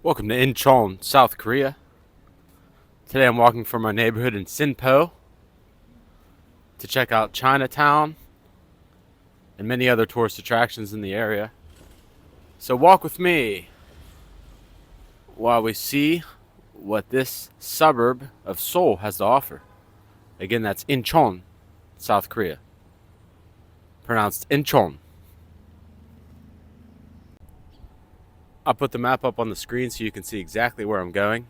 Welcome to Incheon, South Korea. Today I'm walking from my neighborhood in Sinpo to check out Chinatown and many other tourist attractions in the area. So walk with me while we see what this suburb of Seoul has to offer. Again, that's Incheon, South Korea. Pronounced Incheon. I'll put the map up on the screen so you can see exactly where I'm going.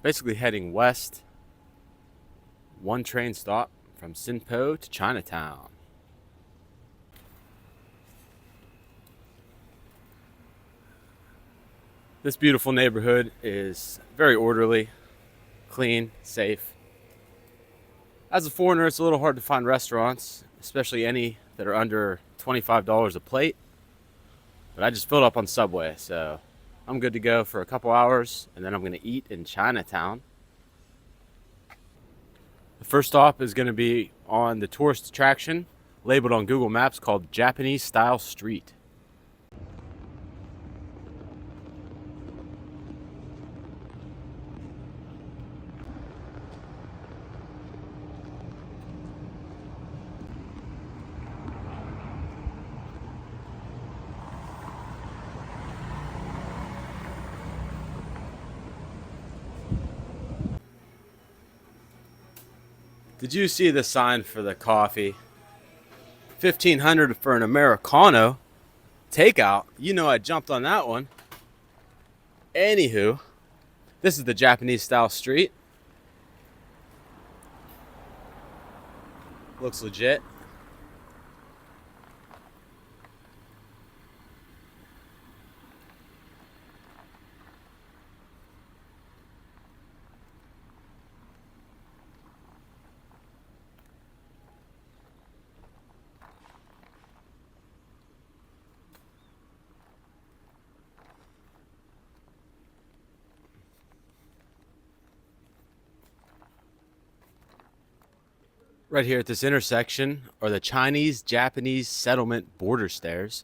Basically heading west, one train stop from Sinpo to Chinatown. This beautiful neighborhood is very orderly, clean, safe. As a foreigner, it's a little hard to find restaurants, especially any that are under $25 a plate. But I just filled up on Subway, so I'm good to go for a couple hours, and then I'm going to eat in Chinatown. The first stop is going to be on the tourist attraction labeled on Google Maps called Japanese Style Street. Did you see the sign for the coffee? $1,500 for an Americano takeout. You know I jumped on that one. Anywho, this is the Japanese style street. Looks legit. Right here at this intersection are the Chinese-Japanese settlement border stairs.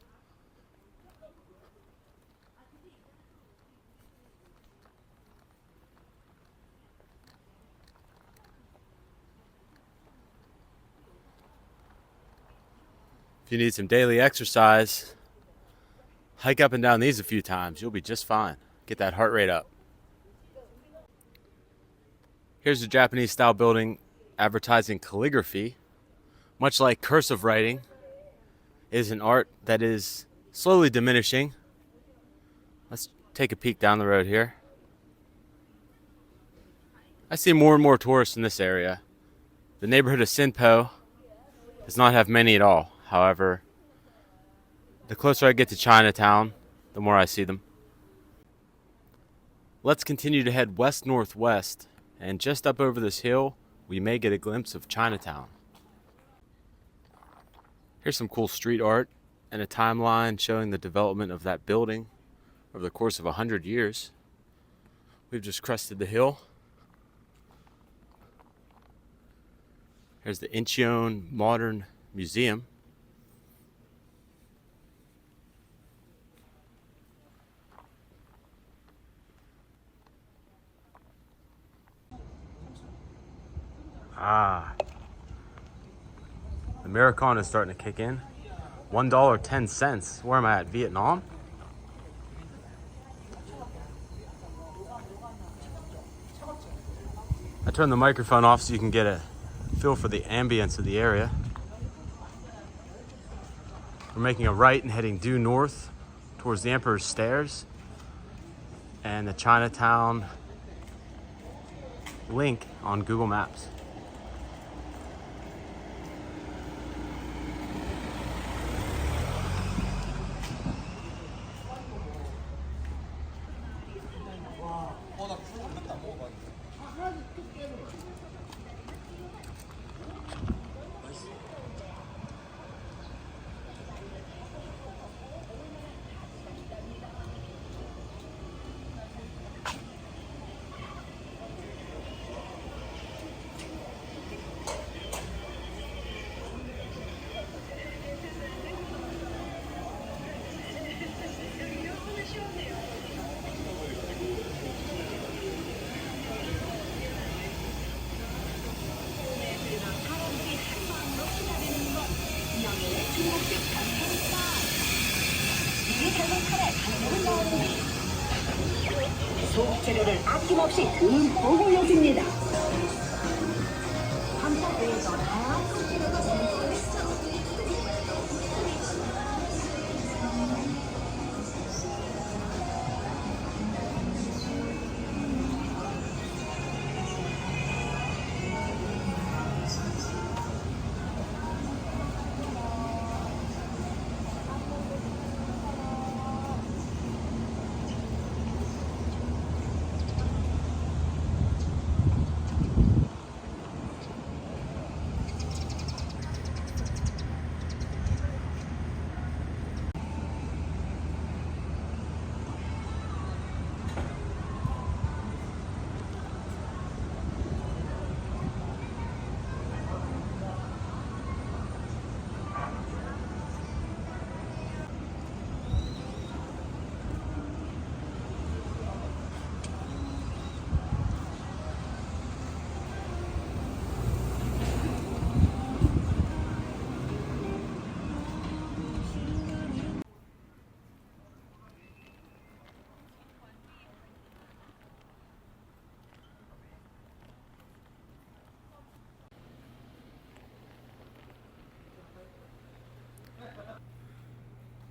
If you need some daily exercise, hike up and down these a few times. You'll be just fine. Get that heart rate up. Here's the Japanese style building advertising calligraphy. Much like cursive writing, is an art that is slowly diminishing. Let's take a peek down the road here. I see more and more tourists in this area. The neighborhood of Sinpo does not have many at all. However, the closer I get to Chinatown, the more I see them. Let's continue to head west-northwest, and just up over this hill, we may get a glimpse of Chinatown. Here's some cool street art and a timeline showing the development of that building over the course of 100 years. We've just crested the hill. Here's the Incheon Modern Museum. The Americano is starting to kick in. $1.10. Where am I at? Vietnam? I turned the microphone off so you can get a feel for the ambience of the area. We're making a right and heading due north towards the Emperor's Stairs and the Chinatown link on Google Maps. 속재료를 아낌없이 듬뿍 올려줍니다. 한국에서 다양한 속재료가 준비되어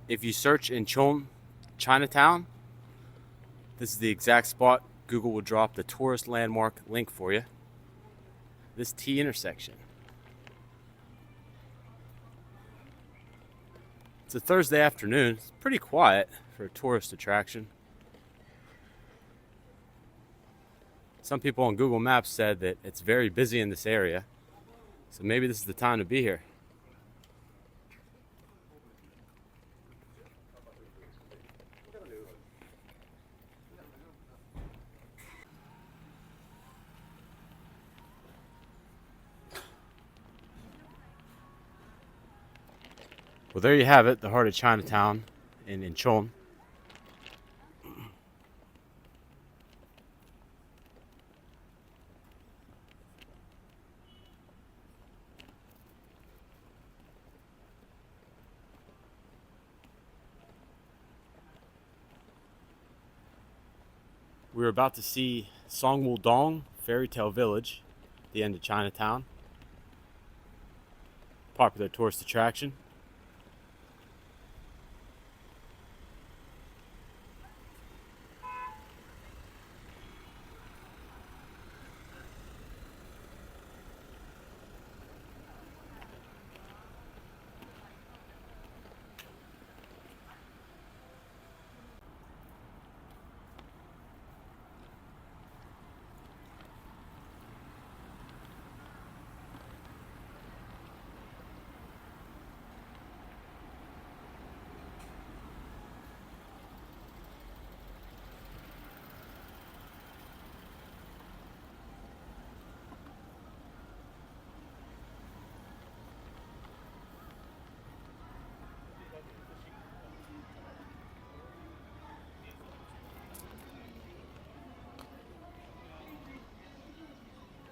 If you search Incheon, Chinatown, this is the exact spot Google will drop the tourist landmark link for you. This T intersection. It's a Thursday afternoon. It's pretty quiet for a tourist attraction. Some people on Google Maps said that it's very busy in this area, so maybe this is the time to be here. Well, there you have it, the heart of Chinatown in Incheon. We're about to see Songwoo-dong Fairy Tale Village, the end of Chinatown. Popular tourist attraction.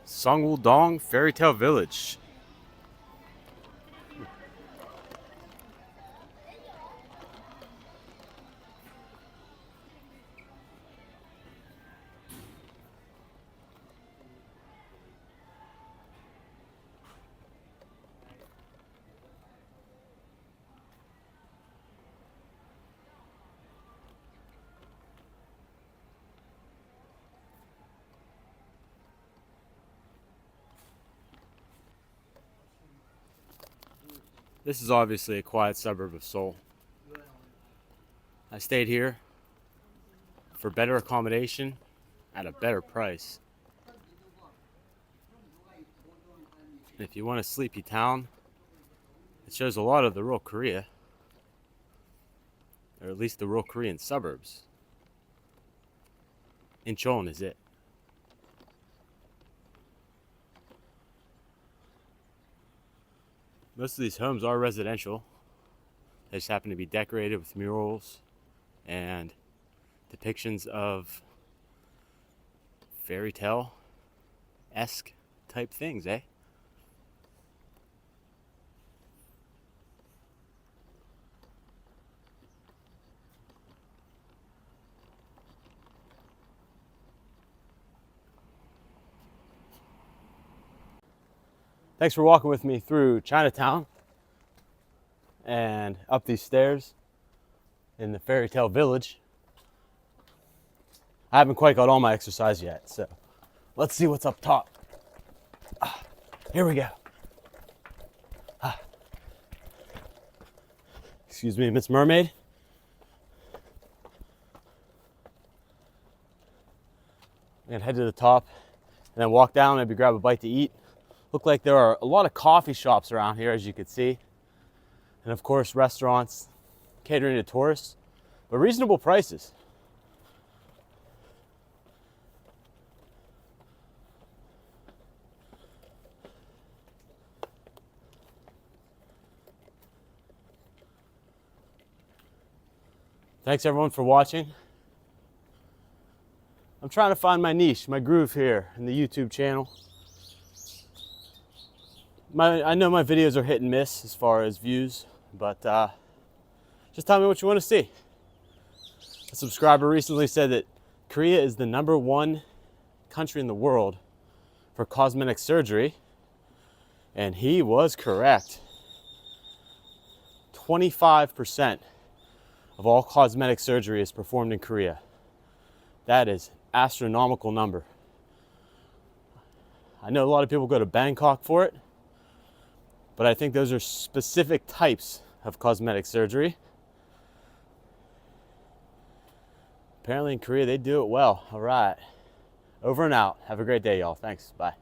Songwoo-dong Fairy Tale Village. This is obviously a quiet suburb of Seoul. I stayed here for better accommodation at a better price. And if you want a sleepy town, it shows a lot of the real Korea, or at least the real Korean suburbs. Incheon is it. Most of these homes are residential. They just happen to be decorated with murals and depictions of fairy tale-esque type things, eh? Thanks for walking with me through Chinatown and up these stairs in the fairy tale village. I haven't quite got all my exercise yet, so let's see what's up top. Here we go. Excuse me, Miss Mermaid. I'm gonna head to the top and then walk down, maybe grab a bite to eat. Look like there are a lot of coffee shops around here, as you can see. And of course, restaurants catering to tourists, but reasonable prices. Thanks everyone for watching. I'm trying to find my niche, my groove here in the YouTube channel. I know my videos are hit and miss as far as views, but just tell me what you want to see. A subscriber recently said that Korea is the #1 country in the world for cosmetic surgery, and he was correct. 25% of all cosmetic surgery is performed in Korea. That is an astronomical number. I know a lot of people go to Bangkok for it, but I think those are specific types of cosmetic surgery. Apparently in Korea, they do it well. All right. Over and out. Have a great day, y'all. Thanks. Bye.